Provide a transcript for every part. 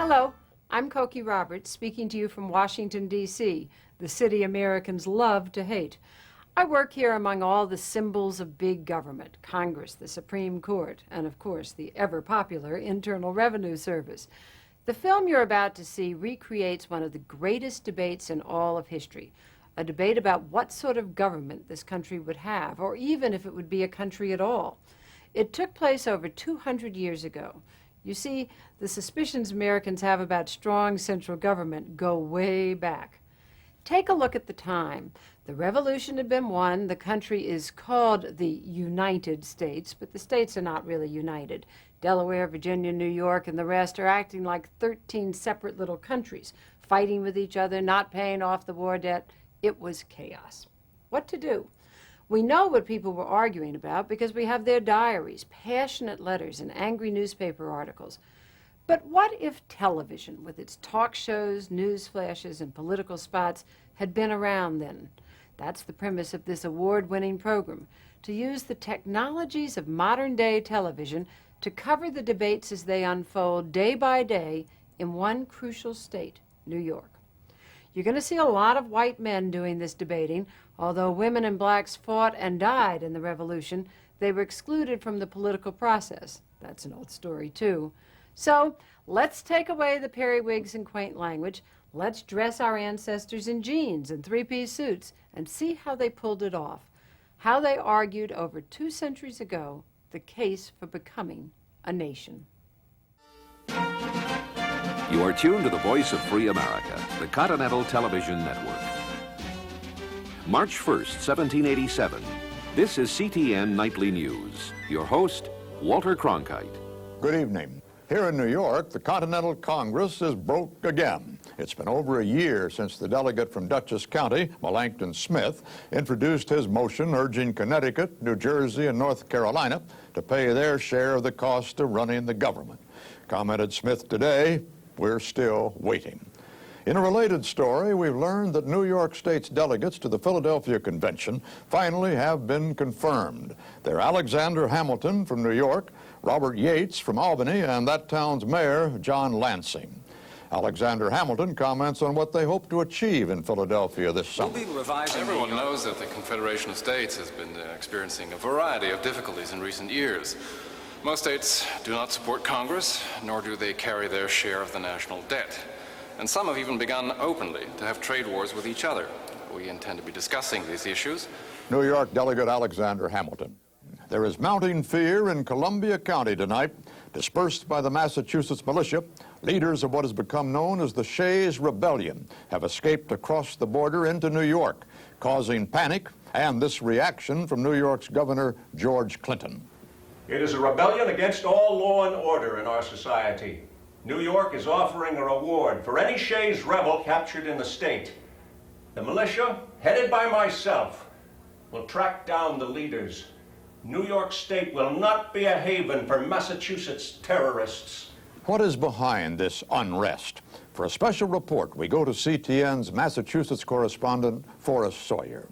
Hello, I'm Cokie Roberts, speaking to you from Washington, D.C., the city Americans love to hate. I work here among all the symbols of big government, Congress, the Supreme Court, and of course the ever-popular Internal Revenue Service. The film you're about to see recreates one of the greatest debates in all of history, a debate about what sort of government this country would have, or even if it would be a country at all. It took place over 200 years ago. You see, the suspicions Americans have about strong central government go way back. Take a look at the time. The revolution had been won. The country is called the United States, but the states are not really united. Delaware, Virginia, New York, and the rest are acting like 13 separate little countries, fighting with each other, not paying off the war debt. It was chaos. What to do? We know what people were arguing about because we have their diaries, passionate letters, and angry newspaper articles. But what if television, with its talk shows, news flashes, and political spots, had been around then? That's the premise of this award-winning program, to use the technologies of modern-day television to cover the debates as they unfold day by day in one crucial state, New York. You're going to see a lot of white men doing this debating. Although women and blacks fought and died in the Revolution, they were excluded from the political process. That's an old story, too. So let's take away the periwigs and quaint language. Let's dress our ancestors in jeans and three-piece suits and see how they pulled it off, how they argued over 2 centuries ago the case for becoming a nation. You are tuned to the voice of free America, the Continental Television Network. March 1st, 1787. This is CTN Nightly News. Your host, Walter Cronkite. Good evening. Here in New York, the Continental Congress is broke again. It's been over a year since the delegate from Dutchess County, Melancton Smith, introduced his motion urging Connecticut, New Jersey, and North Carolina to pay their share of the cost of running the government. Commented Smith today, "We're still waiting." In a related story, we've learned that New York State's delegates to the Philadelphia Convention finally have been confirmed. They're Alexander Hamilton from New York, Robert Yates from Albany, and that town's mayor, John Lansing. Alexander Hamilton comments on what they hope to achieve in Philadelphia this summer. Everyone knows that the Confederation of States has been experiencing a variety of difficulties in recent years. Most states do not support Congress, nor do they carry their share of the national debt. And some have even begun openly to have trade wars with each other. We intend to be discussing these issues. New York Delegate Alexander Hamilton. There is mounting fear in Columbia County tonight. Dispersed by the Massachusetts militia, leaders of what has become known as the Shays Rebellion have escaped across the border into New York, causing panic and this reaction from New York's Governor George Clinton. It is a rebellion against all law and order in our society. New York is offering a reward for any Shays rebel captured in the state. The militia, headed by myself, will track down the leaders. New York State will not be a haven for Massachusetts terrorists. What is behind this unrest? For a special report, we go to CTN's Massachusetts correspondent, Forrest Sawyer.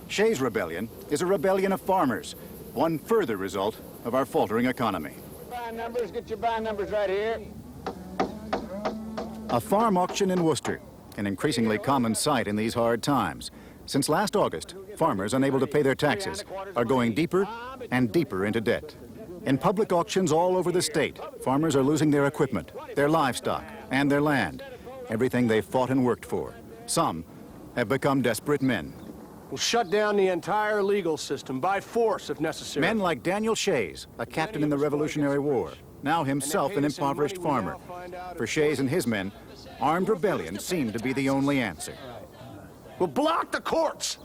Shays Rebellion is a rebellion of farmers, one further result of our faltering economy. Buying numbers, get your buying numbers right here. A farm auction in Worcester, an increasingly common sight in these hard times. Since last August, farmers unable to pay their taxes are going deeper and deeper into debt. In public auctions all over the state, farmers are losing their equipment, their livestock, and their land, everything they've fought and worked for. Some have become desperate men. We'll shut down the entire legal system by force if necessary. Men like Daniel Shays, a captain in the Revolutionary War, now himself an impoverished farmer. For Shays and his men, armed rebellion seemed to be the only answer. We'll block the courts.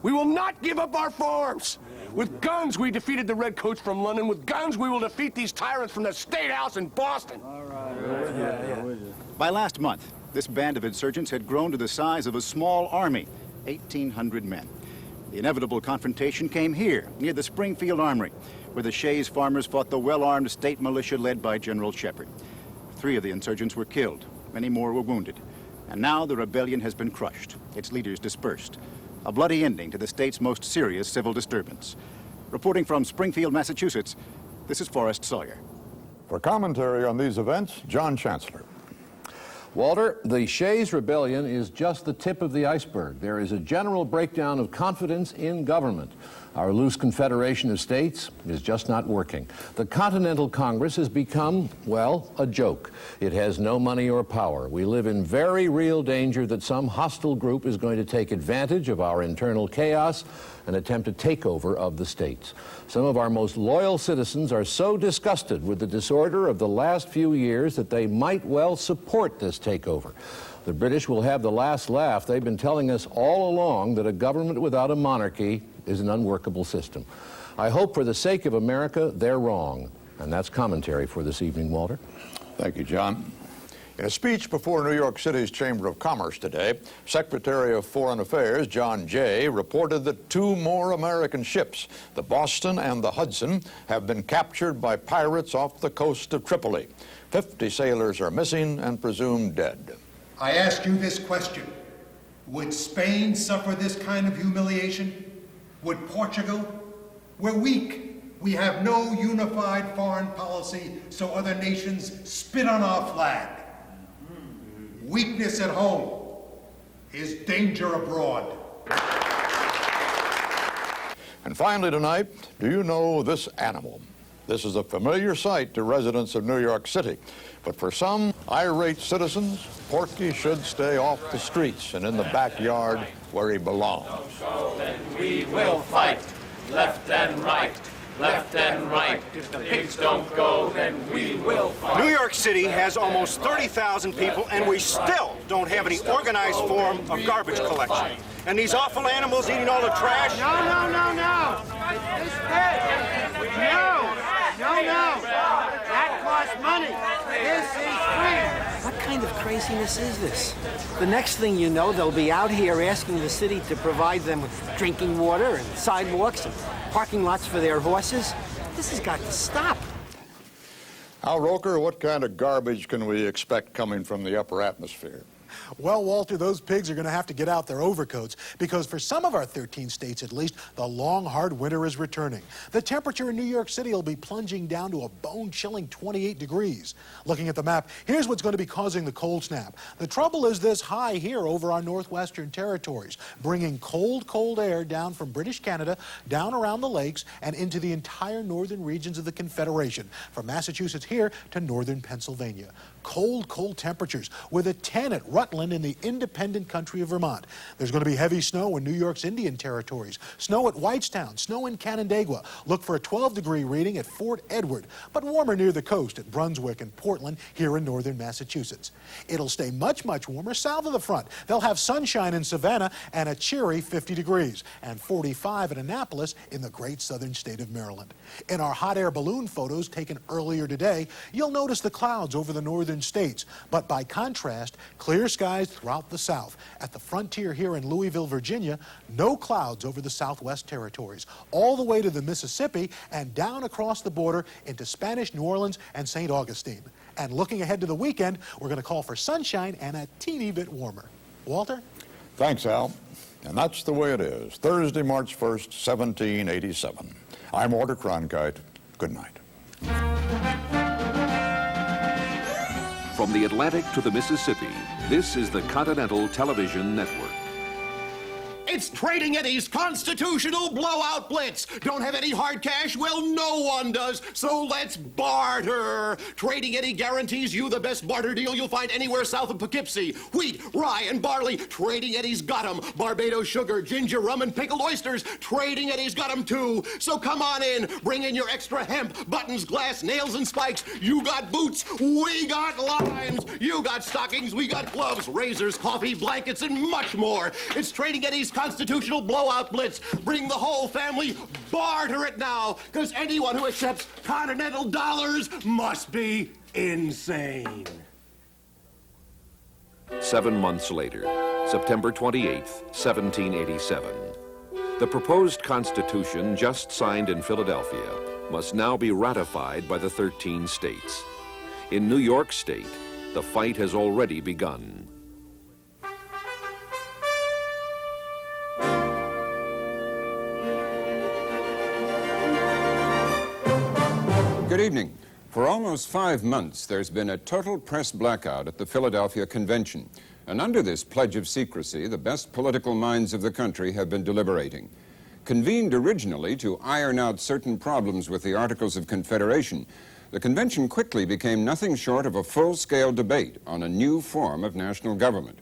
We will not give up our farms. With guns, we defeated the redcoats from London. With guns, we will defeat these tyrants from the State House in Boston. All right. By last month, this band of insurgents had grown to the size of a small army, 1,800 men. The inevitable confrontation came here, near the Springfield Armory, where the Shays farmers fought the well-armed state militia led by General Shepard. 3 of the insurgents were killed. Many more were wounded. And now the rebellion has been crushed, its leaders dispersed. A bloody ending to the state's most serious civil disturbance. Reporting from Springfield, Massachusetts, this is Forrest Sawyer. For commentary on these events, John Chancellor. Walter, the Shays Rebellion is just the tip of the iceberg. There is a general breakdown of confidence in government. Our loose confederation of states is just not working. The Continental Congress has become, well, a joke. It has no money or power. We live in very real danger that some hostile group is going to take advantage of our internal chaos and attempt a takeover of the states. Some of our most loyal citizens are so disgusted with the disorder of the last few years that they might well support this takeover. The British will have the last laugh. They've been telling us all along that a government without a monarchy is an unworkable system. I hope for the sake of America, they're wrong. And that's commentary for this evening, Walter. Thank you, John. In a speech before New York City's Chamber of Commerce today, Secretary of Foreign Affairs John Jay reported that 2 more American ships, the Boston and the Hudson, have been captured by pirates off the coast of Tripoli. 50 sailors are missing and presumed dead. I ask you this question. Would Spain suffer this kind of humiliation? Would Portugal? We're weak. We have no unified foreign policy, so other nations spit on our flag. Weakness at home is danger abroad. And finally tonight, do you know this animal? This is a familiar sight to residents of New York City. But for some irate citizens, Porky should stay off the streets and in the backyard where he belongs. So then we will fight, left and right, left and right. If the pigs don't go, then we will fight. New York City has almost 30,000 people, and we still don't have any organized form of garbage collection. And these awful animals eating all the trash. No. This pig. No. That costs money. This is free. What kind of craziness is this? The next thing you know, they'll be out here asking the city to provide them with drinking water and sidewalks and parking lots for their horses. This has got to stop. Al Roker, what kind of garbage can we expect coming from the upper atmosphere? Well, Walter, those pigs are going to have to get out their overcoats because for some of our 13 states at least, the long, hard winter is returning. The temperature in New York City will be plunging down to a bone-chilling 28 degrees. Looking at the map, here's what's going to be causing the cold snap. The trouble is this high here over our northwestern territories, bringing cold air down from British Canada, down around the lakes, and into the entire northern regions of the Confederation, from Massachusetts here to northern Pennsylvania. Cold temperatures with a 10 at Rutland in the independent country of Vermont. There's going to be heavy snow in New York's Indian territories, snow at Whitestown, snow in Canandaigua. Look for a 12-degree reading at Fort Edward, but warmer near the coast at Brunswick and Portland here in northern Massachusetts. It'll stay much warmer south of the front. They'll have sunshine in Savannah and a cheery 50 degrees and 45 at Annapolis in the great southern state of Maryland. In our hot air balloon photos taken earlier today, you'll notice the clouds over the northern states, but by contrast, clear skies throughout the south. At the frontier here in Louisville, Virginia, no clouds over the southwest territories, all the way to the Mississippi and down across the border into Spanish New Orleans and St. Augustine. And looking ahead to the weekend, we're going to call for sunshine and a teeny bit warmer. Walter? Thanks, Al. And that's the way it is. Thursday, March 1st, 1787. I'm Walter Cronkite. Good night. From the Atlantic to the Mississippi, this is the Continental Television Network. It's Trading Eddie's constitutional blowout blitz. Don't have any hard cash? Well, no one does, so let's barter. Trading Eddie guarantees you the best barter deal you'll find anywhere south of Poughkeepsie. Wheat, rye, and barley. Trading Eddie's got 'em. Barbados sugar, ginger, rum, and pickled oysters. Trading Eddie's got 'em too. So come on in. Bring in your extra hemp, buttons, glass, nails, and spikes. You got boots. We got limes. You got stockings. We got gloves, razors, coffee, blankets, and much more. It's Trading Eddie's constitutional blowout blitz. Bring the whole family. Barter it now, because anyone who accepts continental dollars must be insane. 7 months later, September 28th, 1787. The proposed Constitution, just signed in Philadelphia, must now be ratified by the 13 states. In New York State, the fight has already begun. Good evening. For almost 5 months, there's been a total press blackout at the Philadelphia Convention. And under this pledge of secrecy, the best political minds of the country have been deliberating. Convened originally to iron out certain problems with the Articles of Confederation, the convention quickly became nothing short of a full-scale debate on a new form of national government.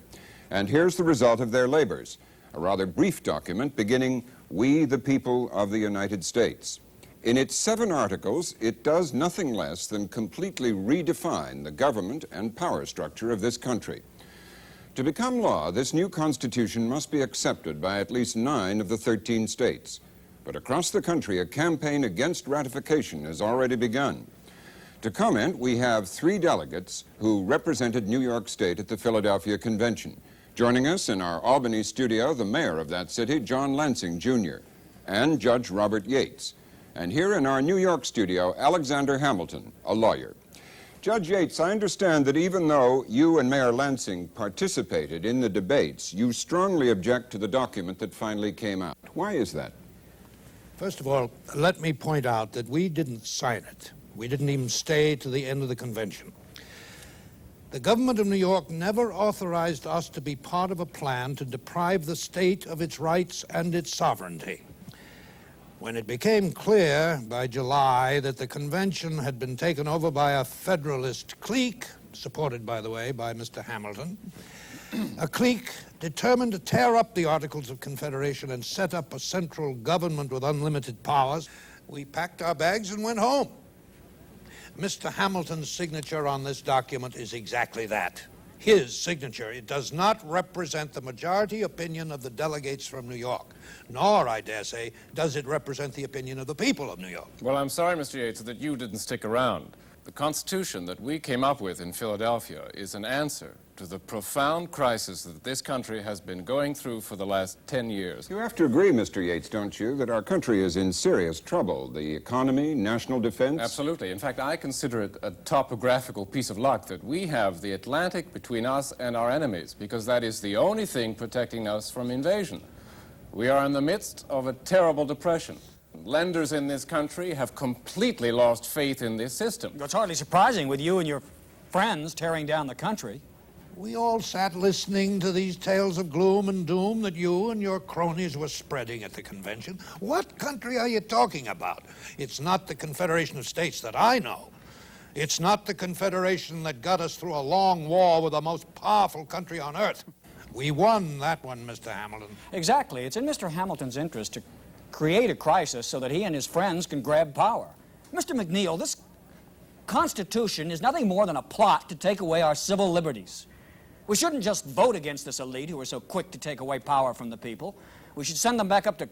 And here's the result of their labors, a rather brief document beginning, "We, the people of the United States." In its 7 articles, it does nothing less than completely redefine the government and power structure of this country. To become law, this new Constitution must be accepted by at least 9 of the 13 states. But across the country, a campaign against ratification has already begun. To comment, we have 3 delegates who represented New York State at the Philadelphia Convention. Joining us in our Albany studio, the mayor of that city, John Lansing, Jr., and Judge Robert Yates. And here in our New York studio, Alexander Hamilton, a lawyer. Judge Yates, I understand that even though you and Mayor Lansing participated in the debates, you strongly object to the document that finally came out. Why is that? First of all, let me point out that we didn't sign it. We didn't even stay to the end of the convention. The government of New York never authorized us to be part of a plan to deprive the state of its rights and its sovereignty. When it became clear by July that the convention had been taken over by a federalist clique, supported, by the way, by Mr. Hamilton, a clique determined to tear up the Articles of Confederation and set up a central government with unlimited powers, we packed our bags and went home. Mr. Hamilton's signature on this document is exactly that. His signature. It does not represent the majority opinion of the delegates from New York, nor, I dare say, does it represent the opinion of the people of New York. Well, I'm sorry, Mr. Yates, that you didn't stick around. The Constitution that we came up with in Philadelphia is an answer to the profound crisis that this country has been going through for the last 10 years. You have to agree, Mr. Yates, don't you, that our country is in serious trouble? The economy, national defense? Absolutely. In fact, I consider it a topographical piece of luck that we have the Atlantic between us and our enemies, because that is the only thing protecting us from invasion. We are in the midst of a terrible depression. Lenders in this country have completely lost faith in this system. It's hardly surprising with you and your friends tearing down the country. We all sat listening to these tales of gloom and doom that you and your cronies were spreading at the convention. What country are you talking about? It's not the Confederation of States that I know. It's not the Confederation that got us through a long war with the most powerful country on earth. We won that one, Mr. Hamilton. Exactly. It's in Mr. Hamilton's interest to create a crisis so that he and his friends can grab power. Mr. McNeil, this Constitution is nothing more than a plot to take away our civil liberties. We shouldn't just vote against this elite who are so quick to take away power from the people. We should send them back up to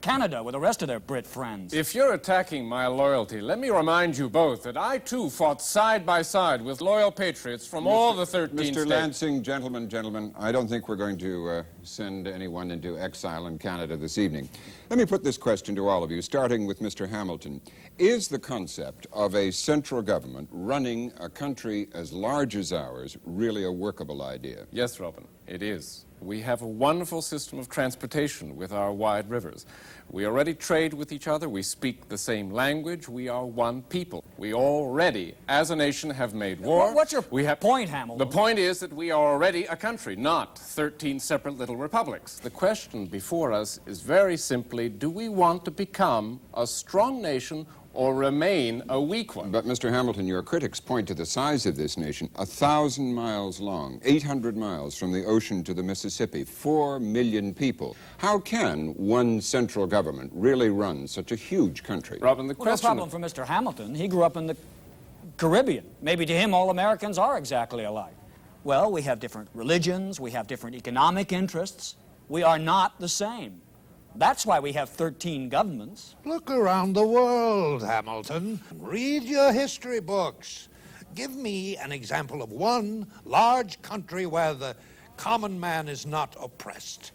Canada with the rest of their Brit friends. If you're attacking my loyalty, let me remind you both that I, too, fought side by side with loyal patriots from all the 13 states. Mr. Lansing, gentlemen, I don't think we're going to send anyone into exile in Canada this evening. Let me put this question to all of you, starting with Mr. Hamilton. Is the concept of a central government running a country as large as ours really a workable idea? Yes, Robin, it is. We have a wonderful system of transportation with our wide rivers. We already trade with each other. We speak the same language. We are one people. We already, as a nation, have made war. What's your point, Hamilton? The point is that we are already a country, not 13 separate little republics. The question before us is very simply, do we want to become a strong nation or remain a weak one? But, Mr. Hamilton, your critics point to the size of this nation, 1,000 miles long, 800 miles from the ocean to the Mississippi, 4 million people. How can one central government really run such a huge country? Robin, the question... No problem for Mr. Hamilton. He grew up in the Caribbean. Maybe to him all Americans are exactly alike. Well, we have different religions, we have different economic interests. We are not the same. That's why we have 13 governments. Look around the world, Hamilton. Read your history books. Give me an example of one large country where the common man is not oppressed.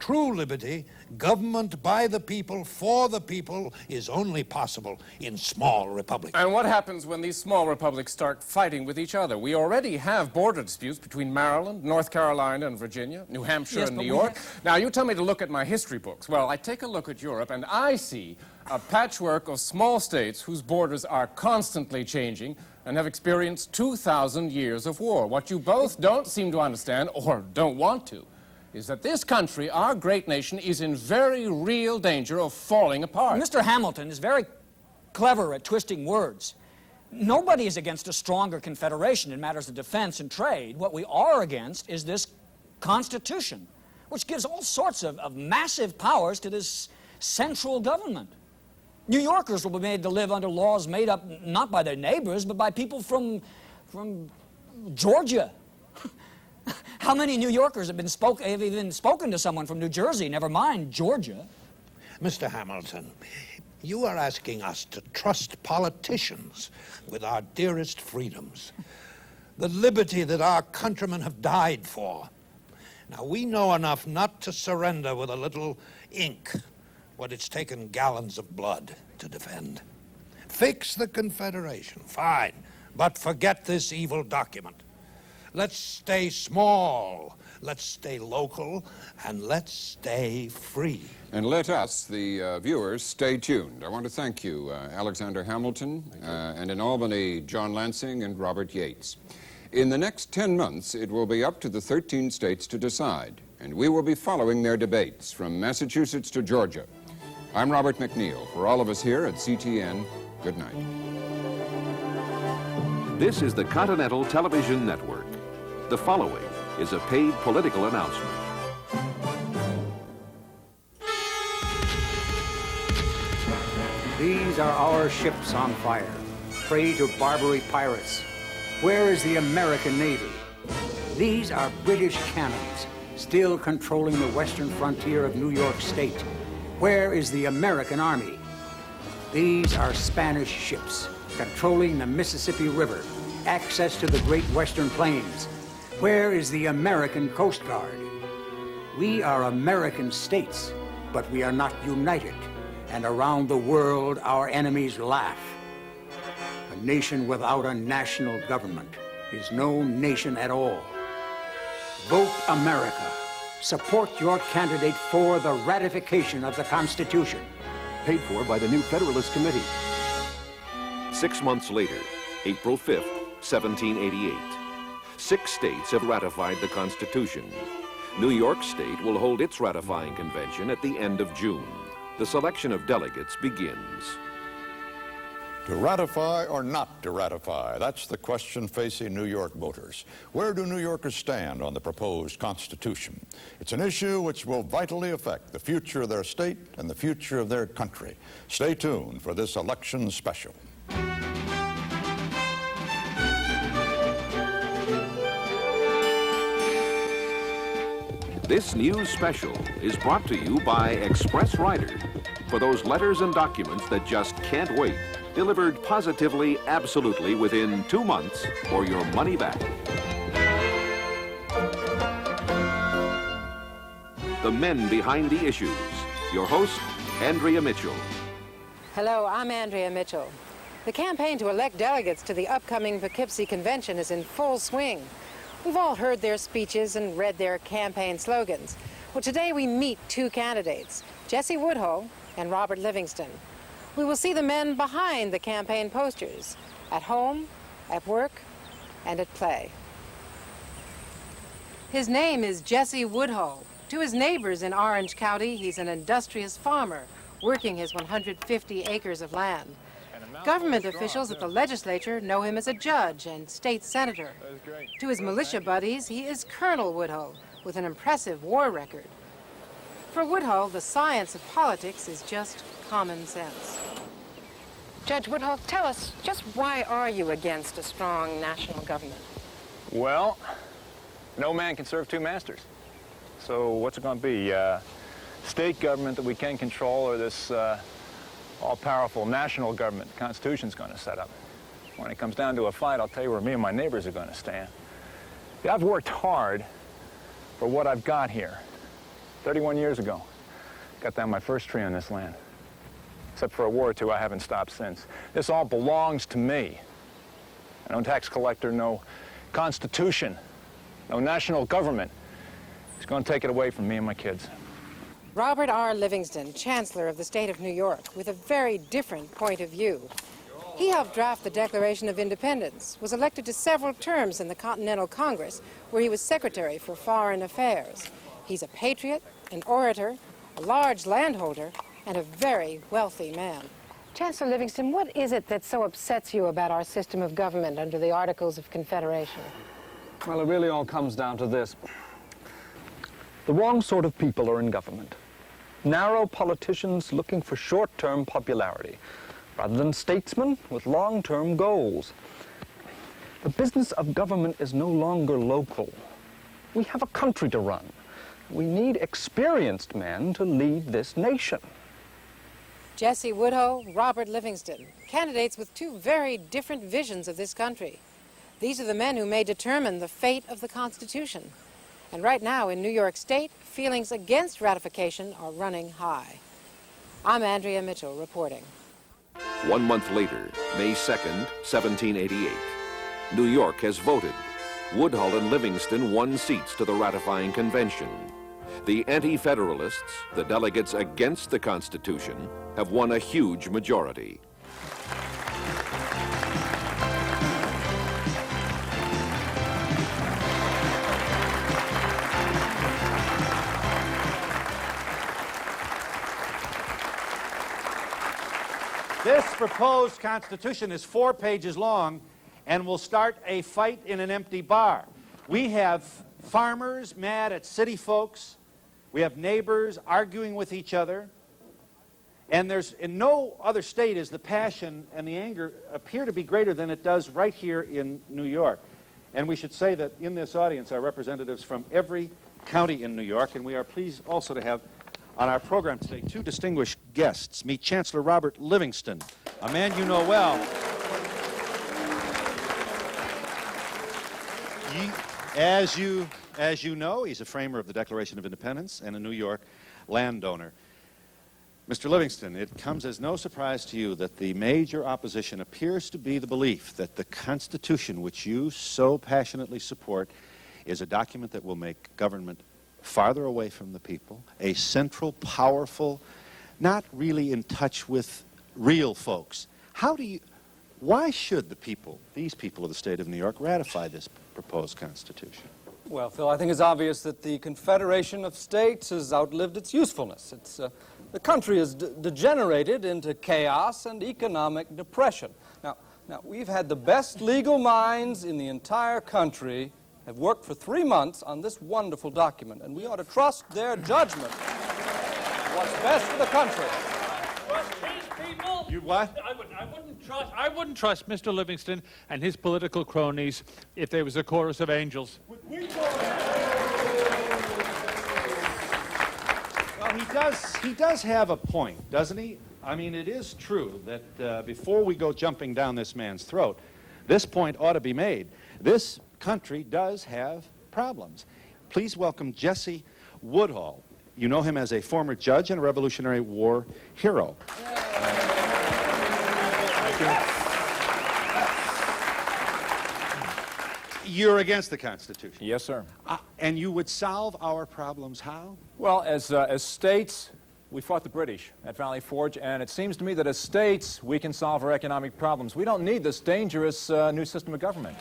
true liberty, government by the people, for the people, is only possible in small republics. And what happens when these small republics start fighting with each other? We already have border disputes between Maryland, North Carolina, and Virginia, New Hampshire, Yes, and but New York. Now, you tell me to look at my history books. Well, I take a look at Europe, and I see a patchwork of small states whose borders are constantly changing and have experienced 2,000 years of war. What you both don't seem to understand, or don't want to, is that this country, our great nation, is in very real danger of falling apart. Mr. Hamilton is very clever at twisting words. Nobody is against a stronger confederation in matters of defense and trade. What we are against is this Constitution, which gives all sorts of massive powers to this central government. New Yorkers will be made to live under laws made up not by their neighbors, but by people from Georgia. How many New Yorkers have even spoken to someone from New Jersey, never mind Georgia? Mr. Hamilton, you are asking us to trust politicians with our dearest freedoms, the liberty that our countrymen have died for. Now, we know enough not to surrender with a little ink what it's taken gallons of blood to defend. Fix the Confederation, fine, but forget this evil document. Let's stay small, let's stay local, and let's stay free. And let us, the viewers, stay tuned. I want to thank you, Alexander Hamilton, and in Albany, John Lansing and Robert Yates. In the next 10 months, it will be up to the 13 states to decide, and we will be following their debates from Massachusetts to Georgia. I'm Robert McNeil. For all of us here at CTN, good night. This is the Continental Television Network. The following is a paid political announcement. These are our ships on fire, prey to Barbary pirates. Where is the American Navy? These are British cannons, still controlling the western frontier of New York State. Where is the American Army? These are Spanish ships, controlling the Mississippi River, access to the Great Western Plains. Where is the American Coast Guard? We are American states, but we are not united. And around the world, our enemies laugh. A nation without a national government is no nation at all. Vote America. Support your candidate for the ratification of the Constitution. Paid for by the New Federalist Committee. 6 months later, April 5th, 1788. 6 states have ratified the Constitution. New York State will hold its ratifying convention at the end of June. The selection of delegates begins. To ratify or not to ratify? That's the question facing New York voters. Where do New Yorkers stand on the proposed Constitution? It's an issue which will vitally affect the future of their state and the future of their country. Stay tuned for this election special. This news special is brought to you by Express Rider. For those letters and documents that just can't wait. Delivered positively, absolutely within 2 months or your money back. The men behind the issues. Your host, Andrea Mitchell. Hello, I'm Andrea Mitchell. The campaign to elect delegates to the upcoming Poughkeepsie Convention is in full swing. We've all heard their speeches and read their campaign slogans. Well, today we meet 2 candidates, Jesse Woodhull and Robert Livingston. We will see the men behind the campaign posters, at home, at work, and at play. His name is Jesse Woodhull. To his neighbors in Orange County, he's an industrious farmer, working his 150 acres of land. Government officials at the legislature know him as a judge and state senator. To his militia buddies, he is Colonel Woodhull, with an impressive war record. For Woodhull, the science of politics is just common sense. Judge Woodhull, tell us, just why are you against a strong national government? Well, no man can serve 2 masters. So what's it going to be? State government that we can control, or this all-powerful national government the Constitution's going to set up? When it comes down to a fight, I'll tell you where me and my neighbors are going to stand. Yeah, I've worked hard for what I've got here. 31 years ago. Got down my first tree on this land. Except for a war or two, I haven't stopped since. This all belongs to me. No tax collector, no constitution, no national government is going to take it away from me and my kids. Robert R. Livingston, Chancellor of the state of New York, with a very different point of view. He helped draft the Declaration of Independence, was elected to several terms in the Continental Congress, where he was Secretary for Foreign Affairs. He's a patriot, an orator, a large landholder, and a very wealthy man. Chancellor Livingston, what is it that so upsets you about our system of government under the Articles of Confederation? Well, it really all comes down to this. The wrong sort of people are in government. Narrow politicians looking for short-term popularity, rather than statesmen with long-term goals. The business of government is no longer local. We have a country to run. We need experienced men to lead this nation. Jesse Woodhull, Robert Livingston, candidates with two very different visions of this country. These are the men who may determine the fate of the Constitution. And right now in New York State, feelings against ratification are running high. I'm Andrea Mitchell reporting. 1 month later, May 2nd, 1788. New York has voted. Woodhull and Livingston won seats to the ratifying convention. The anti-federalists, the delegates against the Constitution, have won a huge majority. This proposed Constitution is 4 pages long and will start a fight in an empty bar. We have farmers mad at city folks. We have neighbors arguing with each other. And there's, in no other state is the passion and the anger appear to be greater than it does right here in New York. And we should say that in this audience are representatives from every county in New York, and we are pleased also to have on our program today 2 distinguished guests. Meet Chancellor Robert Livingston, a man you know well. As you know, he's a framer of the Declaration of Independence and a New York landowner. Mr. Livingston, it comes as no surprise to you that the major opposition appears to be the belief that the Constitution, which you so passionately support, is a document that will make government farther away from the people, a central, powerful, not really in touch with real folks. Why should the people, these people of the state of New York, ratify this proposed Constitution? Well, Phil, I think it's obvious that the Confederation of States has outlived its usefulness. The country has degenerated into chaos and economic depression. Now, we've had the best legal minds in the entire country have worked for 3 months on this wonderful document, and we ought to trust their judgment. What's best for the country. These people... You what? I wouldn't trust Mr. Livingston and his political cronies if there was a chorus of angels. Well, he does have a point, doesn't he? I mean, it is true that before we go jumping down this man's throat, this point ought to be made. This country does have problems. Please welcome Jesse Woodhull. You know him as a former judge and a Revolutionary War hero. You're against the Constitution. Yes, sir. And you would solve our problems how? Well, as states, we fought the British at Valley Forge, and it seems to me that as states, we can solve our economic problems. We don't need this dangerous new system of government.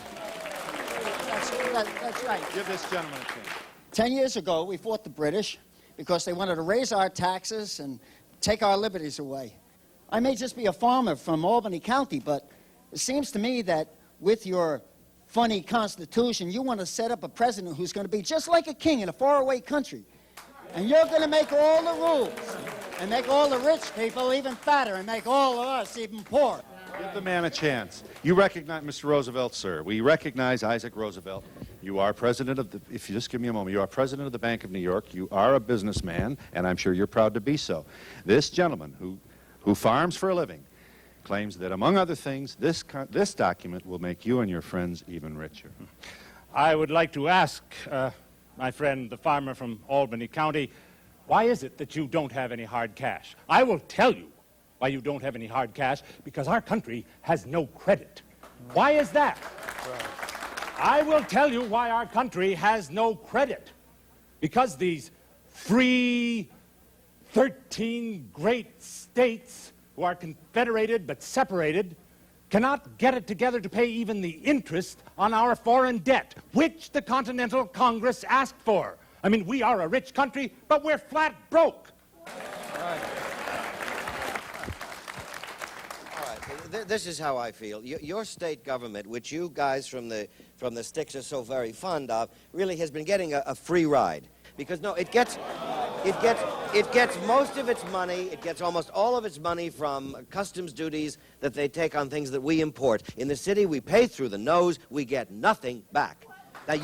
That's right. Give this gentleman a chance. 10 years ago, we fought the British because they wanted to raise our taxes and take our liberties away. I may just be a farmer from Albany County, but it seems to me that with your funny Constitution, you want to set up a president who's going to be just like a king in a faraway country. And you're going to make all the rules and make all the rich people even fatter and make all of us even poorer. Give the man a chance. You recognize Mr. Roosevelt, sir. We recognize Isaac Roosevelt. You are president of the, if you just give me a moment, you are president of the Bank of New York. You are a businessman, and I'm sure you're proud to be so. This gentleman who farms for a living claims that, among other things, this document will make you and your friends even richer. I would like to ask my friend, the farmer from Albany County, Why is it that you don't have any hard cash? I will tell you why you don't have any hard cash, because our country has no credit. Why is that? I will tell you why our country has no credit. Because these free 13 great states who are confederated but separated cannot get it together to pay even the interest on our foreign debt, which the Continental Congress asked for. I mean, we are a rich country, but we're flat broke. This is how I feel. Your state government, which you guys from the sticks are so very fond of, really has been getting a free ride. Because no, it gets most of its money. It gets almost all of its money from customs duties that they take on things that we import. In the city, we pay through the nose. We get nothing back. Now,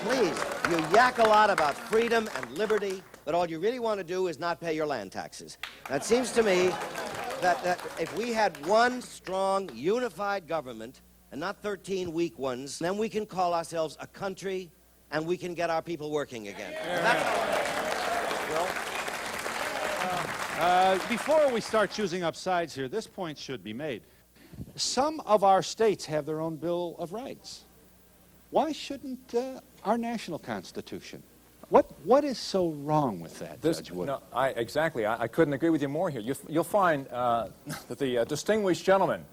please, you yak a lot about freedom and liberty, but all you really want to do is not pay your land taxes. Now, it seems to me that if we had one strong, unified government, and not 13 weak ones, then we can call ourselves a country, and we can get our people working again. Before we start choosing up sides here, this point should be made. Some of our states have their own Bill of Rights. Why shouldn't our national Constitution? What is so wrong with that, Judge Wood? No, exactly. I couldn't agree with you more here. You'll find that the distinguished gentleman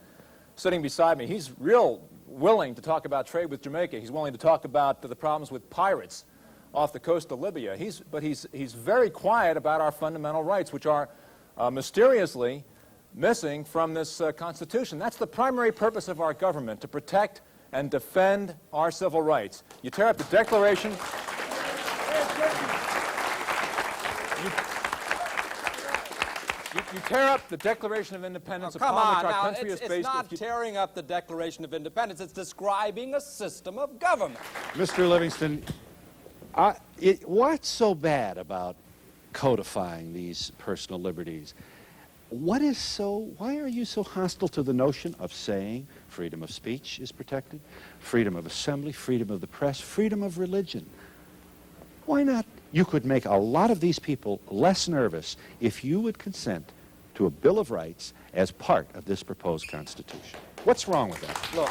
sitting beside me, he's real willing to talk about trade with Jamaica. He's willing to talk about the problems with pirates off the coast of Libya. But he's very quiet about our fundamental rights, which are mysteriously missing from this Constitution. That's the primary purpose of our government, to protect and defend our civil rights. You tear up the Declaration. You tear up the Declaration of Independence upon which our country is based. It's not tearing up the Declaration of Independence. It's describing a system of government. Mr. Livingston, what's so bad about codifying these personal liberties? Why are you so hostile to the notion of saying freedom of speech is protected, freedom of assembly, freedom of the press, freedom of religion? Why not? You could make a lot of these people less nervous if you would consent to a Bill of Rights as part of this proposed Constitution. What's wrong with that? Look,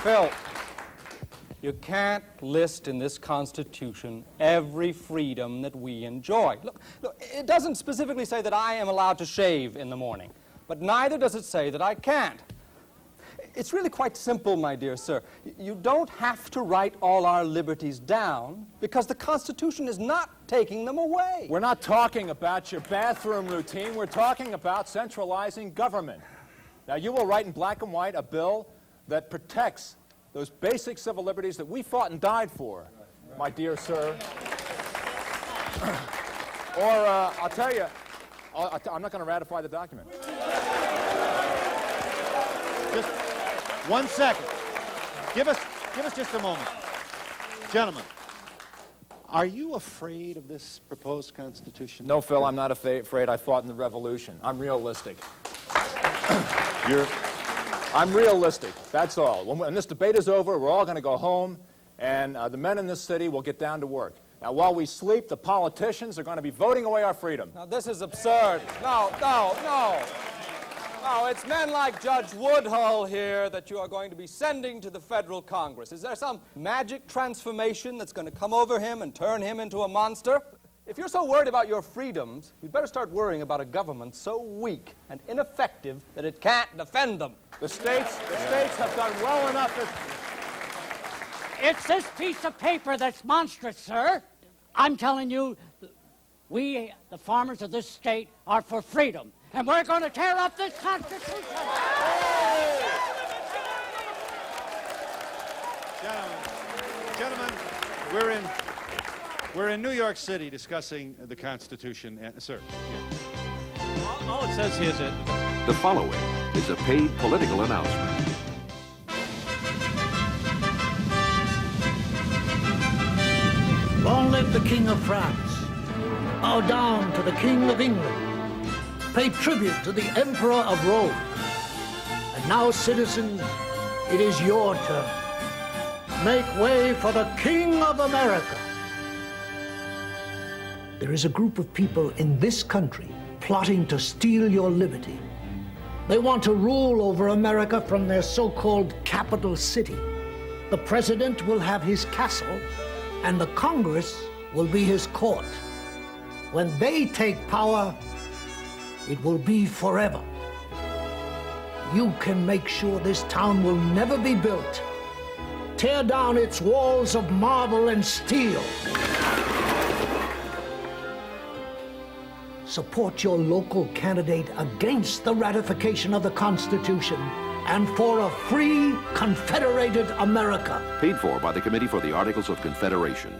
Phil, you can't list in this Constitution every freedom that we enjoy. Look, it doesn't specifically say that I am allowed to shave in the morning, but neither does it say that I can't. It's really quite simple, my dear sir. You don't have to write all our liberties down because the Constitution is not taking them away. We're not talking about your bathroom routine. We're talking about centralizing government. Now, you will write in black and white a bill that protects those basic civil liberties that we fought and died for, my dear sir. Or, I'll tell you, I'm not going to ratify the document. Just 1 second. Give us just a moment. Gentlemen, are you afraid of this proposed Constitution? No, Phil, I'm not afraid. I fought in the Revolution. I'm realistic. I'm realistic, that's all. When this debate is over, we're all going to go home, and the men in this city will get down to work. Now, while we sleep, the politicians are going to be voting away our freedom. Now, this is absurd. No, it's men like Judge Woodhull here that you are going to be sending to the federal Congress. Is there some magic transformation that's going to come over him and turn him into a monster? If you're so worried about your freedoms, you'd better start worrying about a government so weak and ineffective that it can't defend them. The states have done well enough. It's this piece of paper that's monstrous, sir. I'm telling you, we, the farmers of this state, are for freedom. And we're going to tear up this Constitution. Gentlemen, we're in New York City discussing the Constitution. Sir. Yeah. All it says here is that the following is a paid political announcement. Long live the King of France. Bow down to the King of England. Pay tribute to the Emperor of Rome. And now, citizens, it is your turn. Make way for the King of America. There is a group of people in this country plotting to steal your liberty. They want to rule over America from their so-called capital city. The president will have his castle, and the Congress will be his court. When they take power, it will be forever. You can make sure this town will never be built. Tear down its walls of marble and steel. Support your local candidate against the ratification of the Constitution and for a free, confederated America. Paid for by the Committee for the Articles of Confederation.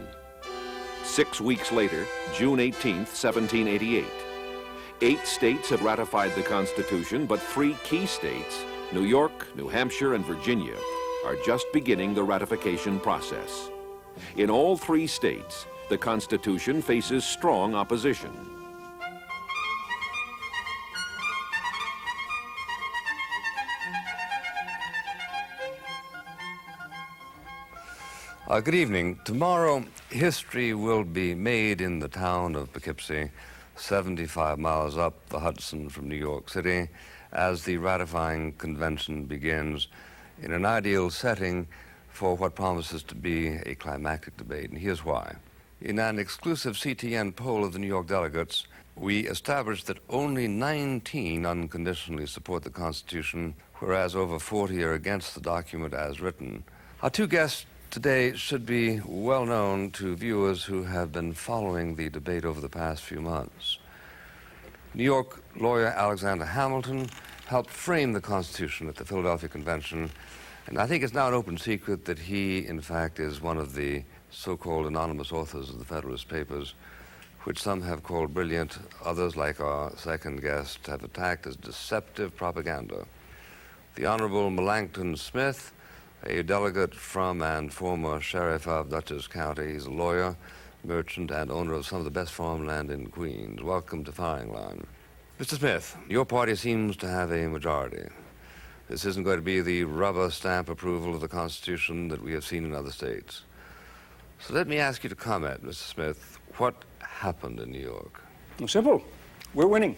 6 weeks later, June 18th, 1788. 8 states have ratified the Constitution, but 3 key states, New York, New Hampshire, and Virginia, are just beginning the ratification process. In all 3 states, the Constitution faces strong opposition. Good evening. Tomorrow, history will be made in the town of Poughkeepsie, 75 miles up the Hudson from New York City, as the ratifying convention begins in an ideal setting for what promises to be a climactic debate, and here's why. In an exclusive CTN poll of the New York delegates, we established that only 19 unconditionally support the Constitution, whereas over 40 are against the document as written. Our 2 guests today should be well known to viewers who have been following the debate over the past few months. New York lawyer Alexander Hamilton helped frame the Constitution at the Philadelphia Convention, and I think it's now an open secret that he, in fact, is one of the so-called anonymous authors of the Federalist Papers, which some have called brilliant, others, like our second guest, have attacked as deceptive propaganda. The Honorable Melancton Smith, a delegate from and former sheriff of Dutchess County. He's a lawyer, merchant, and owner of some of the best farmland in Queens. Welcome to Firing Line. Mr. Smith, your party seems to have a majority. This isn't going to be the rubber stamp approval of the Constitution that we have seen in other states. So let me ask you to comment, Mr. Smith. What happened in New York? Simple. We're winning.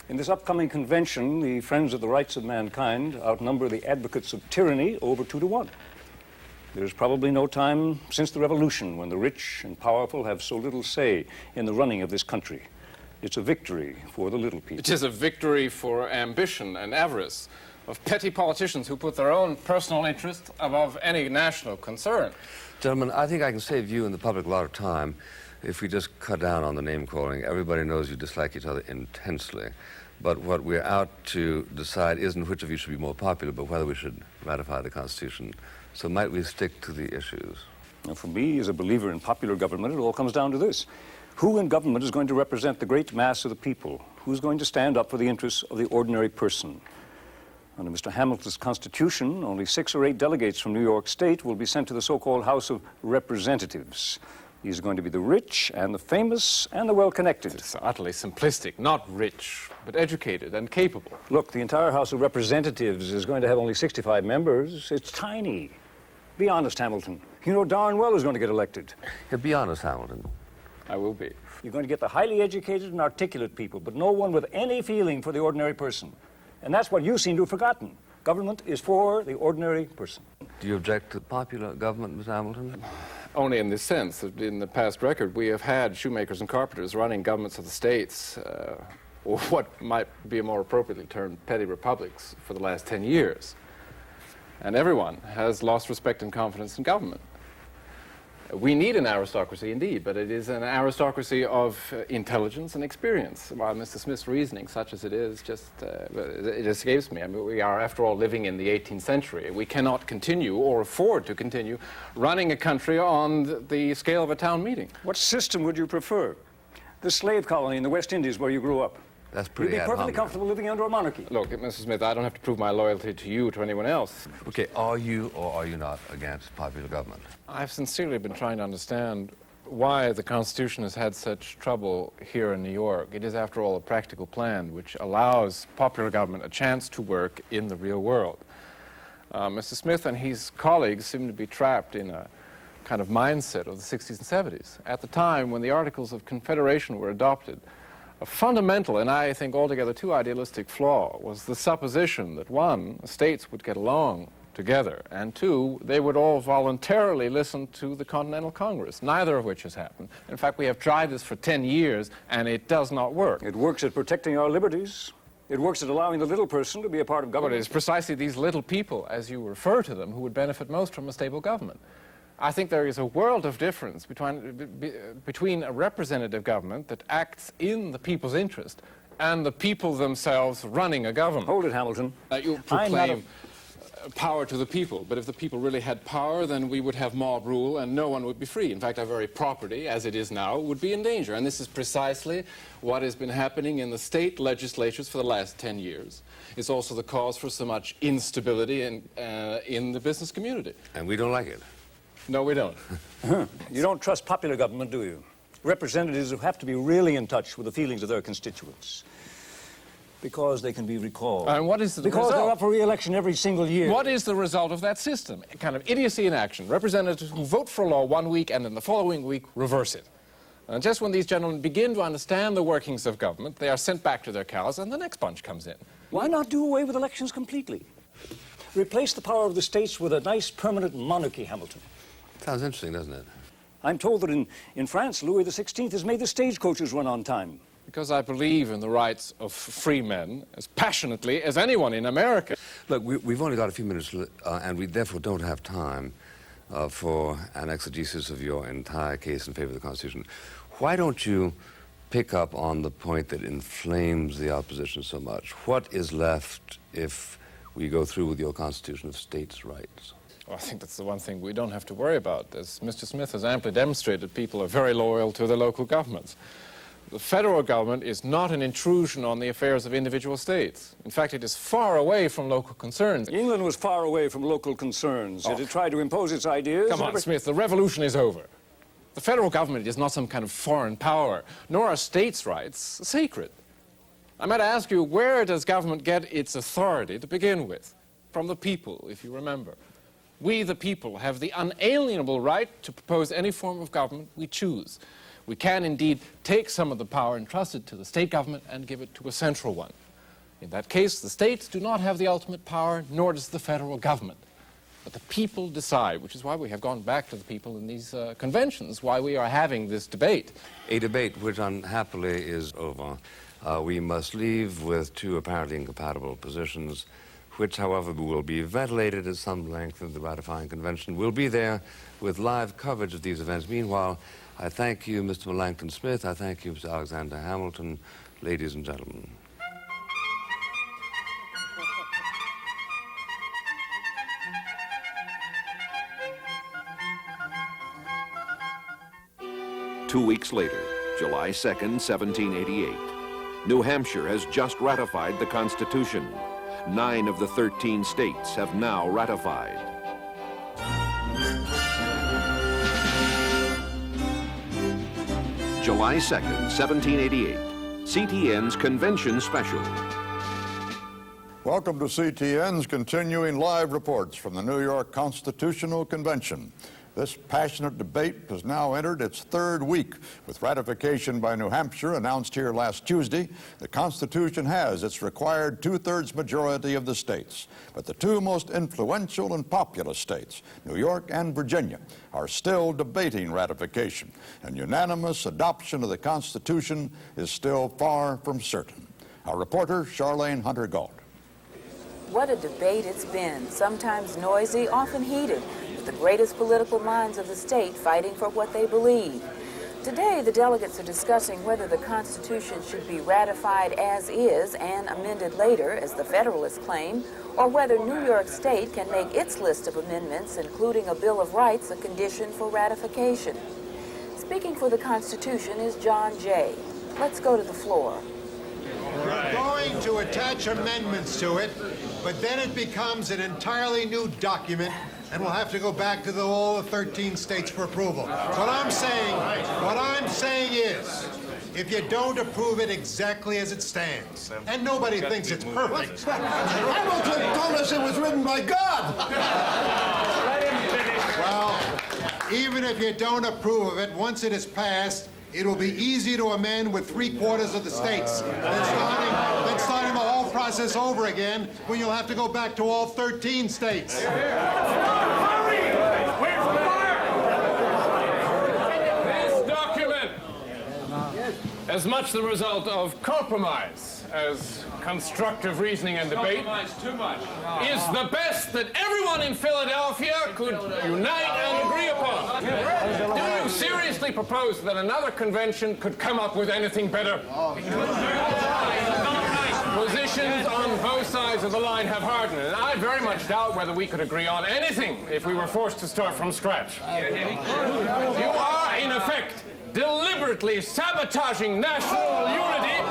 In this upcoming convention, the friends of the rights of mankind outnumber the advocates of tyranny over 2 to 1. There's probably no time since the Revolution when the rich and powerful have so little say in the running of this country. It's a victory for the little people. It is a victory for ambition and avarice of petty politicians who put their own personal interest above any national concern. Gentlemen, I think I can save you and the public a lot of time if we just cut down on the name-calling. Everybody knows you dislike each other intensely. But what we're out to decide isn't which of you should be more popular, but whether we should ratify the Constitution. So might we stick to the issues? Now, for me, as a believer in popular government, it all comes down to this. Who in government is going to represent the great mass of the people? Who's going to stand up for the interests of the ordinary person? Under Mr. Hamilton's Constitution, only 6 or 8 delegates from New York State will be sent to the so-called House of Representatives. These are going to be the rich and the famous and the well-connected. It's utterly simplistic. Not rich, but educated and capable. Look, the entire House of Representatives is going to have only 65 members. It's tiny. Be honest, Hamilton. You know darn well who's going to get elected. Yeah, be honest, Hamilton. I will be. You're going to get the highly educated and articulate people, but no one with any feeling for the ordinary person. And that's what you seem to have forgotten. Government is for the ordinary person. Do you object to popular government, Mr. Hamilton? Only in this sense that in the past record we have had shoemakers and carpenters running governments of the states, or what might be more appropriately termed petty republics, for the last 10 years. And everyone has lost respect and confidence in government. We need an aristocracy indeed, but it is an aristocracy of intelligence and experience. While Mr. Smith's reasoning, such as it is, just it escapes me. I mean, we are, after all, living in the 18th century. We cannot continue or afford to continue running a country on the scale of a town meeting. What system would you prefer? The slave colony in the West Indies where you grew up? That's pretty You'd be perfectly comfortable living under a monarchy. Look, Mr. Smith, I don't have to prove my loyalty to you, to anyone else. Okay, are you or are you not against popular government? I've sincerely been trying to understand why the Constitution has had such trouble here in New York. It is, after all, a practical plan which allows popular government a chance to work in the real world. Mr. Smith and his colleagues seem to be trapped in a kind of mindset of the 60s and 70s. At the time when the Articles of Confederation were adopted, a fundamental, and I think altogether too idealistic flaw, was the supposition that one, the states would get along together, and two, they would all voluntarily listen to the Continental Congress, neither of which has happened. In fact, we have tried this for 10 years, and it does not work. It works at protecting our liberties. It works at allowing the little person to be a part of government. But it is precisely these little people, as you refer to them, who would benefit most from a stable government. I think there is a world of difference between a representative government that acts in the people's interest and the people themselves running a government. Hold it, Hamilton. You proclaim power to the people, but if the people really had power, then we would have mob rule and no one would be free. In fact, our very property, as it is now, would be in danger. And this is precisely what has been happening in the state legislatures for the last 10 years. It's also the cause for so much instability in the business community. And we don't like it. No, we don't. You don't trust popular government, do you? Representatives who have to be really in touch with the feelings of their constituents. Because they can be recalled. And what is the Because result? they're up for re-election every single year. What is the result of that system? A kind of idiocy in action. Representatives who vote for a law one week and then the following week reverse it. And just when these gentlemen begin to understand the workings of government, they are sent back to their cows and the next bunch comes in. Why not do away with elections completely? Replace the power of the states with a nice permanent monarchy, Hamilton. Sounds interesting, doesn't it? I'm told that in France, Louis XVI has made the stagecoaches run on time. Because I believe in the rights of free men as passionately as anyone in America. Look, we've only got a few minutes, and we therefore don't have time for an exegesis of your entire case in favor of the Constitution. Why don't you pick up on the point that inflames the opposition so much? What is left if we go through with your Constitution of States' Rights? Well, I think that's the one thing we don't have to worry about. As Mr. Smith has amply demonstrated, people are very loyal to their local governments. The federal government is not an intrusion on the affairs of individual states. In fact, it is far away from local concerns. England was far away from local concerns. It had tried to impose its ideas. Come on, Smith, the revolution is over. The federal government is not some kind of foreign power, nor are states' rights sacred. I might ask you, where does government get its authority to begin with? From the people, if you remember. We, the people, have the unalienable right to propose any form of government we choose. We can indeed take some of the power entrusted to the state government and give it to a central one. In that case, the states do not have the ultimate power, nor does the federal government. But the people decide, which is why we have gone back to the people in these conventions, why we are having this debate. A debate which unhappily is over. We must leave with two apparently incompatible positions, which, however, will be ventilated at some length in the ratifying convention. We'll be there with live coverage of these events. Meanwhile, I thank you, Mr. Melanchthon Smith. I thank you, Mr. Alexander Hamilton. Ladies and gentlemen. Two weeks later, July 2nd, 1788, New Hampshire has just ratified the Constitution. 9 of the 13 states have now ratified. July 2nd, 1788, CTN's Convention Special. Welcome to CTN's continuing live reports from the New York Constitutional Convention. This passionate debate has now entered its third week. With ratification by New Hampshire announced here last Tuesday, the Constitution has its required two-thirds majority of the states. But the two most influential and populous states, New York and Virginia, are still debating ratification, and unanimous adoption of the Constitution is still far from certain. Our reporter, Charlene Hunter-Gault. What a debate it's been, sometimes noisy, often heated, with the greatest political minds of the state fighting for what they believe. Today, the delegates are discussing whether the Constitution should be ratified as is and amended later, as the Federalists claim, or whether New York State can make its list of amendments, including a Bill of Rights, a condition for ratification. Speaking for the Constitution is John Jay. Let's go to the floor. We're going to attach amendments to it, but then it becomes an entirely new document, and we'll have to go back to all the 13 states for approval. What I'm saying is, if you don't approve it exactly as it stands, and nobody thinks it's perfect. Hamilton told us it was written by God. Well, Even if you don't approve of it, once it is passed, it will be easy to amend with 3/4 of the states. Then starting the whole process over again, when you'll have to go back to all 13 states. As much the result of compromise as constructive reasoning and debate, is the best that everyone in Philadelphia could unite and agree upon. Do you seriously propose that another convention could come up with anything better? Positions on both sides of the line have hardened, and I very much doubt whether we could agree on anything if we were forced to start from scratch. You are, in effect, deliberately sabotaging national unity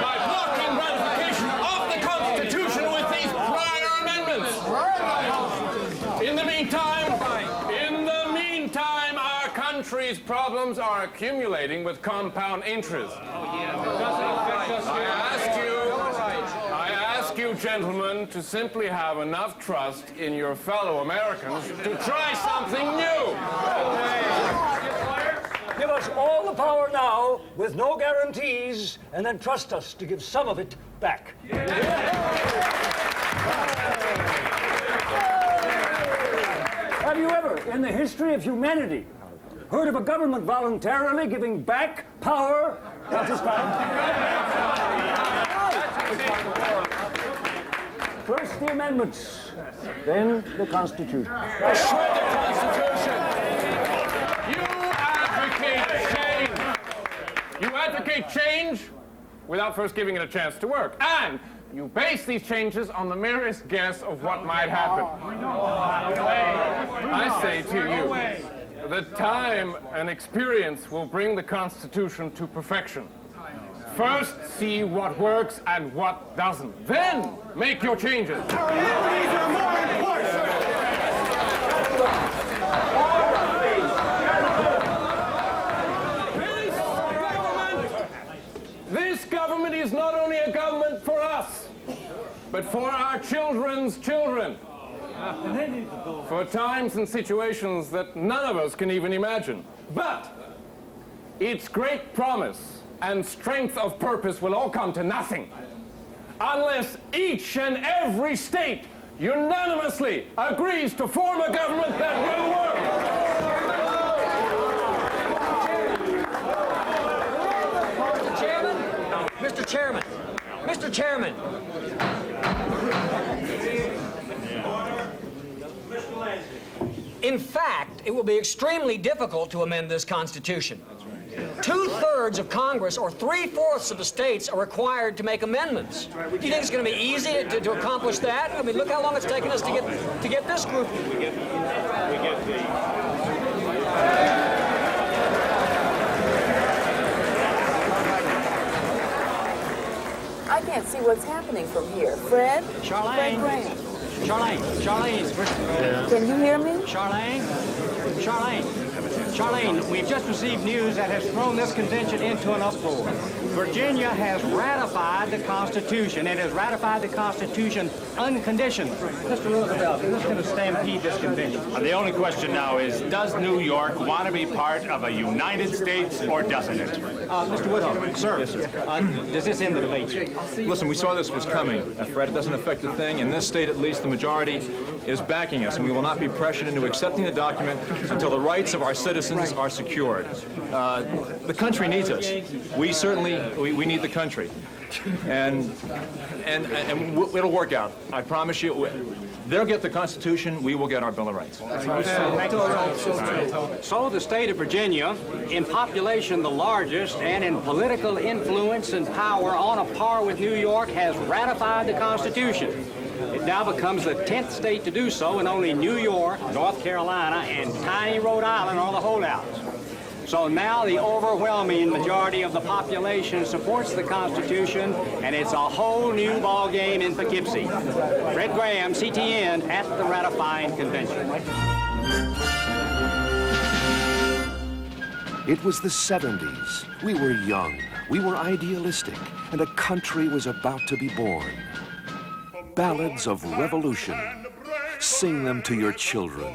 by blocking ratification of the Constitution with these prior amendments. In the meantime, our country's problems are accumulating with compound interest. I ask you, gentlemen, to simply have enough trust in your fellow Americans to try something new. Give us all the power now with no guarantees, and then trust us to give some of it back. Have you ever, in the history of humanity, heard of a government voluntarily giving back power at this time? First the amendments, then the Constitution. Shred the Constitution! You advocate change without first giving it a chance to work. And you base these changes on the merest guess of what might happen. I say to you that time and experience will bring the Constitution to perfection. First, see what works and what doesn't. Then, make your changes. Our liberties are more important. This government is not only a government for us, but for our children's children. For times and situations that none of us can even imagine. But its great promise and strength of purpose will all come to nothing unless each and every state unanimously agrees to form a government that will work. Mr. Chairman. In fact, it will be extremely difficult to amend this Constitution. 2/3 of Congress, or 3/4 of the states, are required to make amendments. Do you think it's going to be easy to accomplish that? I mean, look how long it's taken us to get this group. I can't see what's happening from here. Fred? Charlene. Fred Graham. Charlene. Can you hear me? Charlene, we've just received news that has thrown this convention into an uproar. Virginia has ratified the Constitution. It has ratified the Constitution unconditionally. Mr. Roosevelt, is this going to stampede this convention? The only question now is, does New York want to be part of a United States or doesn't it? Mr. Woodhull. Sir. Yes, sir. Does this end the debate? Listen, we saw this was coming, Fred. It doesn't affect a thing. In this state, at least, the majority is backing us, and we will not be pressured into accepting the document until the rights of our citizens are secured. The country needs us. We certainly we need the country, and it'll work out. I promise you. They'll get the Constitution. We will get our Bill of Rights. So the state of Virginia, in population the largest, and in political influence and power on a par with New York, has ratified the Constitution. It now becomes the 10th state to do so, and only New York, North Carolina, and tiny Rhode Island are the holdouts. So now the overwhelming majority of the population supports the Constitution, and it's a whole new ball game in Poughkeepsie. Fred Graham, CTN, at the ratifying convention. It was the 70s. We were young, we were idealistic, and a country was about to be born. Ballads of revolution. Sing them to your children.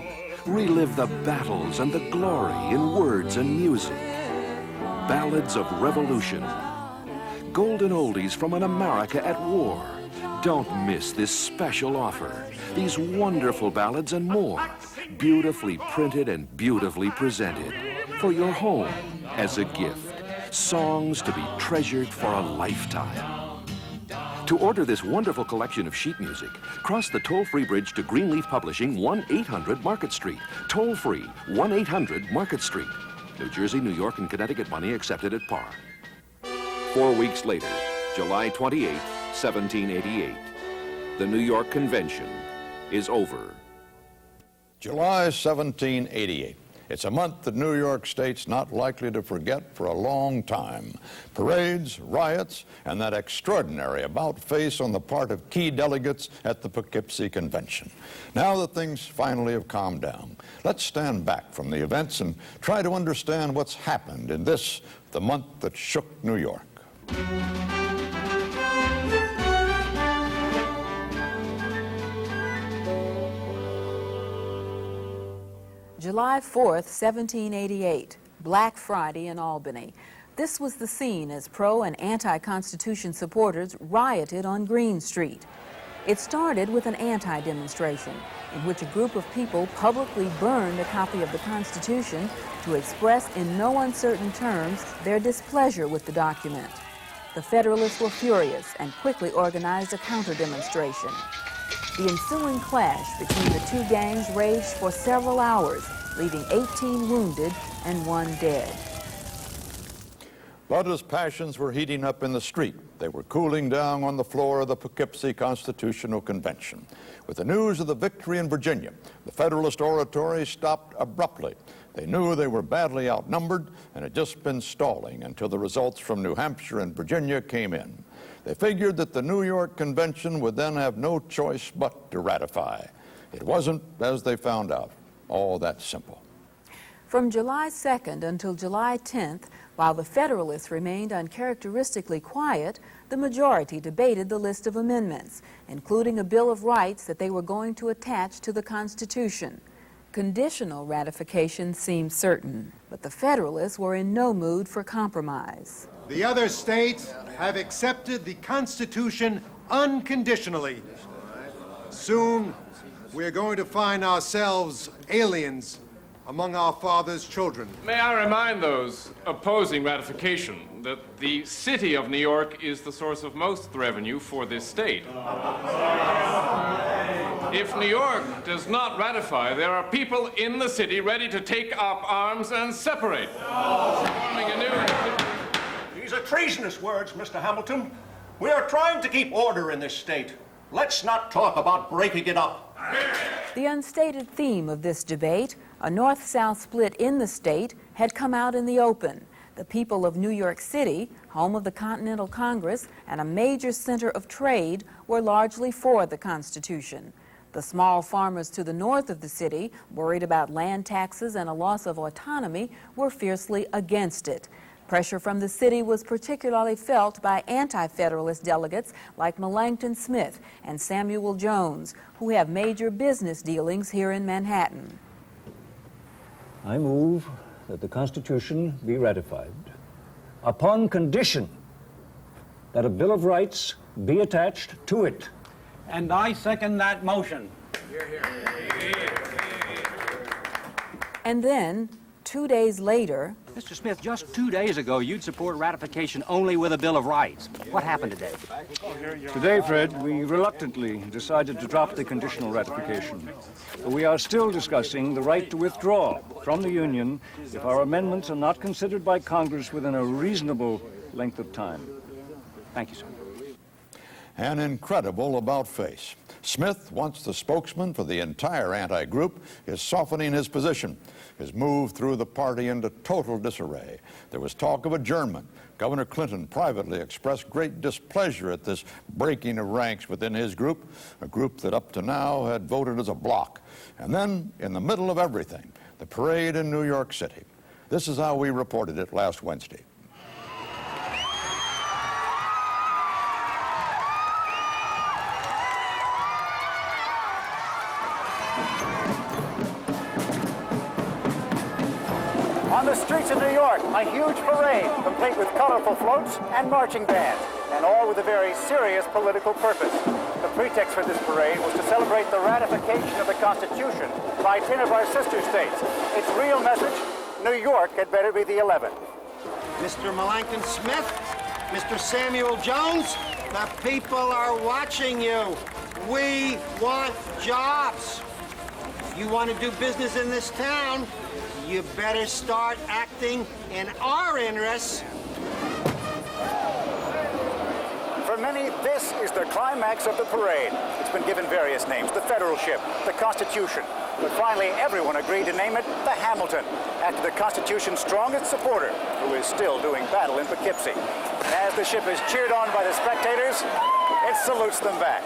Relive the battles and the glory in words and music. Ballads of revolution. Golden oldies from an America at war. Don't miss this special offer. These wonderful ballads and more. Beautifully printed and beautifully presented. For your home as a gift. Songs to be treasured for a lifetime. To order this wonderful collection of sheet music, cross the toll-free bridge to Greenleaf Publishing, 1-800 Market Street. Toll-free, 1-800 Market Street. New Jersey, New York, and Connecticut money accepted at par. 4 weeks later, July 28, 1788, the New York Convention is over. July 1788. It's a month that New York State's not likely to forget for a long time. Parades, riots, and that extraordinary about-face on the part of key delegates at the Poughkeepsie Convention. Now that things finally have calmed down, let's stand back from the events and try to understand what's happened in this, the month that shook New York. July 4th, 1788, Black Friday in Albany. This was the scene as pro- and anti-Constitution supporters rioted on Green Street. It started with an anti-demonstration in which a group of people publicly burned a copy of the Constitution to express in no uncertain terms their displeasure with the document. The Federalists were furious and quickly organized a counter-demonstration. The ensuing clash between the two gangs raged for several hours, leaving 18 wounded and 1 dead. But as passions were heating up in the street, they were cooling down on the floor of the Poughkeepsie Constitutional Convention. With the news of the victory in Virginia, the Federalist oratory stopped abruptly. They knew they were badly outnumbered and had just been stalling until the results from New Hampshire and Virginia came in. They figured that the New York Convention would then have no choice but to ratify. It wasn't, as they found out, all that simple. From July 2nd until July 10th, while the Federalists remained uncharacteristically quiet, the majority debated the list of amendments, including a Bill of Rights that they were going to attach to the Constitution. Conditional ratification seemed certain, but the Federalists were in no mood for compromise. The other states have accepted the Constitution unconditionally. Soon, we're going to find ourselves aliens among our father's children. May I remind those opposing ratification that the city of New York is the source of most revenue for this state. If New York does not ratify, there are people in the city ready to take up arms and separate, forming a new... These are treasonous words, Mr. Hamilton. We are trying to keep order in this state. Let's not talk about breaking it up. The unstated theme of this debate, a north-south split in the state, had come out in the open. The people of New York City, home of the Continental Congress and a major center of trade, were largely for the Constitution. The small farmers to the north of the city, worried about land taxes and a loss of autonomy, were fiercely against it. Pressure from the city was particularly felt by anti-Federalist delegates like Melancton Smith and Samuel Jones, who have major business dealings here in Manhattan. I move that the Constitution be ratified upon condition that a Bill of Rights be attached to it. And I second that motion. And then, 2 days later... Mr. Smith, just 2 days ago, you'd support ratification only with a Bill of Rights. What happened today? Today, Fred, we reluctantly decided to drop the conditional ratification. But we are still discussing the right to withdraw from the Union if our amendments are not considered by Congress within a reasonable length of time. Thank you, sir. An incredible about-face. Smith, once the spokesman for the entire anti-group, is softening his position. His move threw the party into total disarray. There was talk of adjournment. Governor Clinton privately expressed great displeasure at this breaking of ranks within his group, a group that up to now had voted as a bloc. And then, in the middle of everything, the parade in New York City. This is how we reported it last Wednesday. the streets of New York, a huge parade, complete with colorful floats and marching bands, and all with a very serious political purpose. The pretext for this parade was to celebrate the ratification of the Constitution by 10 of our sister states. Its real message, New York had better be the 11th. Mr. Melanchthon Smith, Mr. Samuel Jones, the people are watching you. We want jobs. If you want to do business in this town, you better start acting in our interests. For many, this is the climax of the parade. It's been given various names: the Federal Ship, the Constitution. But finally, everyone agreed to name it the Hamilton, after the Constitution's strongest supporter, who is still doing battle in Poughkeepsie. As the ship is cheered on by the spectators, it salutes them back.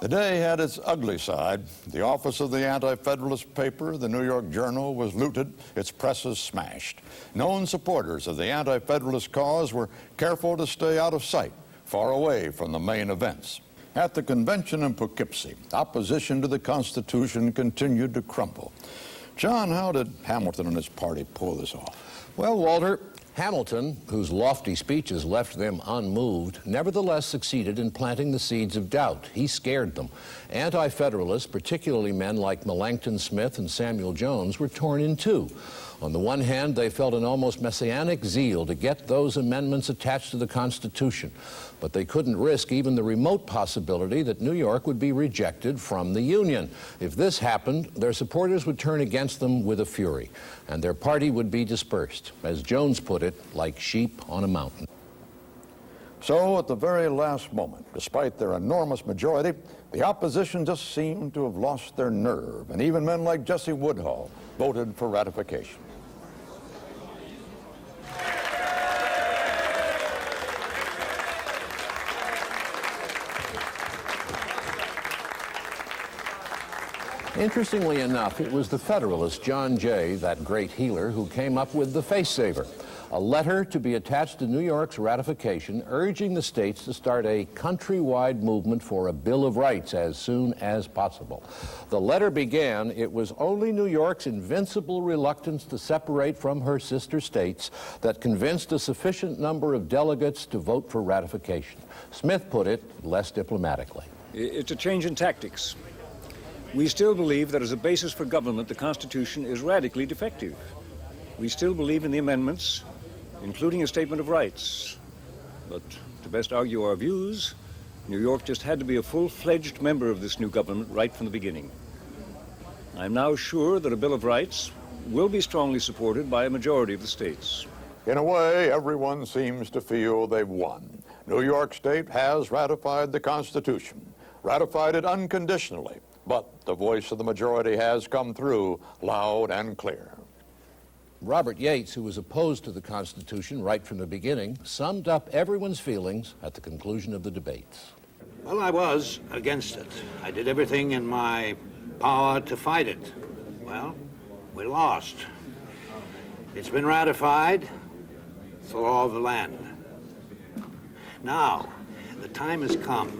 The day had its ugly side. The office of the anti-federalist paper, the New York Journal, was looted, its presses smashed. Known supporters of the anti-federalist cause were careful to stay out of sight, far away from the main events. At the convention in Poughkeepsie, opposition to the Constitution continued to crumble. John, how did Hamilton and his party pull this off? Well, Walter, Hamilton, whose lofty speeches left them unmoved, nevertheless succeeded in planting the seeds of doubt. He scared them. Anti-Federalists, particularly men like Melanchthon Smith and Samuel Jones, were torn in two. On the one hand, they felt an almost messianic zeal to get those amendments attached to the Constitution, but they couldn't risk even the remote possibility that New York would be rejected from the Union. If this happened, their supporters would turn against them with a fury, and their party would be dispersed, as Jones put it, like sheep on a mountain. So, at the very last moment, despite their enormous majority, the opposition just seemed to have lost their nerve, and even men like Jesse Woodhull voted for ratification. Interestingly enough, it was the Federalist John Jay, that great healer, who came up with the face saver, a letter to be attached to New York's ratification urging the states to start a countrywide movement for a Bill of Rights as soon as possible. The letter began, "It was only New York's invincible reluctance to separate from her sister states that convinced a sufficient number of delegates to vote for ratification." Smith put it less diplomatically. It's a change in tactics. We still believe that as a basis for government, the Constitution is radically defective. We still believe in the amendments, including a statement of rights. But to best argue our views, New York just had to be a full-fledged member of this new government right from the beginning. I'm now sure that a Bill of Rights will be strongly supported by a majority of the states. In a way, everyone seems to feel they've won. New York State has ratified the Constitution, ratified it unconditionally, but the voice of the majority has come through loud and clear. Robert Yates, who was opposed to the Constitution right from the beginning, summed up everyone's feelings at the conclusion of the debates. Well, I was against it. I did everything in my power to fight it. Well, we lost. It's been ratified for all the land. Now, the time has come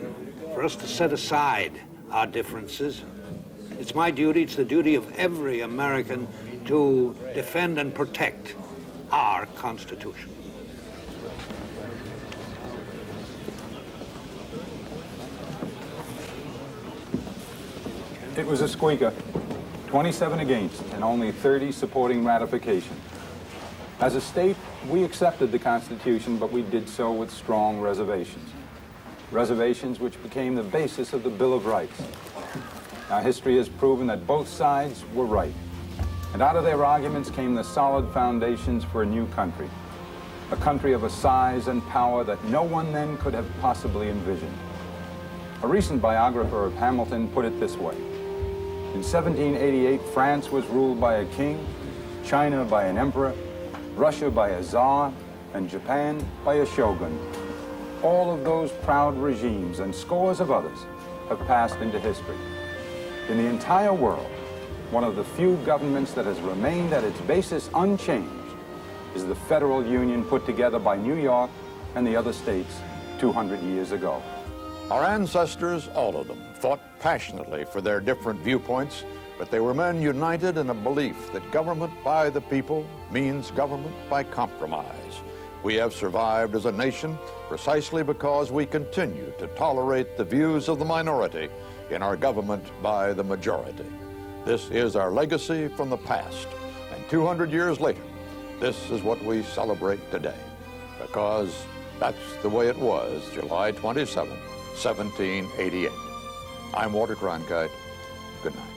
for us to set aside our differences. It's my duty, it's the duty of every American to defend and protect our Constitution. It was a squeaker, 27 against and only 30 supporting ratification. As a state, we accepted the Constitution, but we did so with strong reservations. Reservations which became the basis of the Bill of Rights. Now, history has proven that both sides were right. And out of their arguments came the solid foundations for a new country. A country of a size and power that no one then could have possibly envisioned. A recent biographer of Hamilton put it this way. In 1788, France was ruled by a king, China by an emperor, Russia by a czar, and Japan by a shogun. All of those proud regimes and scores of others have passed into history. In the entire world, one of the few governments that has remained at its basis unchanged is the federal union put together by New York and the other states 200 years ago. Our ancestors, all of them, fought passionately for their different viewpoints, but they were men united in a belief that government by the people means government by compromise. We have survived as a nation precisely because we continue to tolerate the views of the minority in our government by the majority. This is our legacy from the past, and 200 years later, this is what we celebrate today, because that's the way it was July 27, 1788. I'm Walter Cronkite. Good night.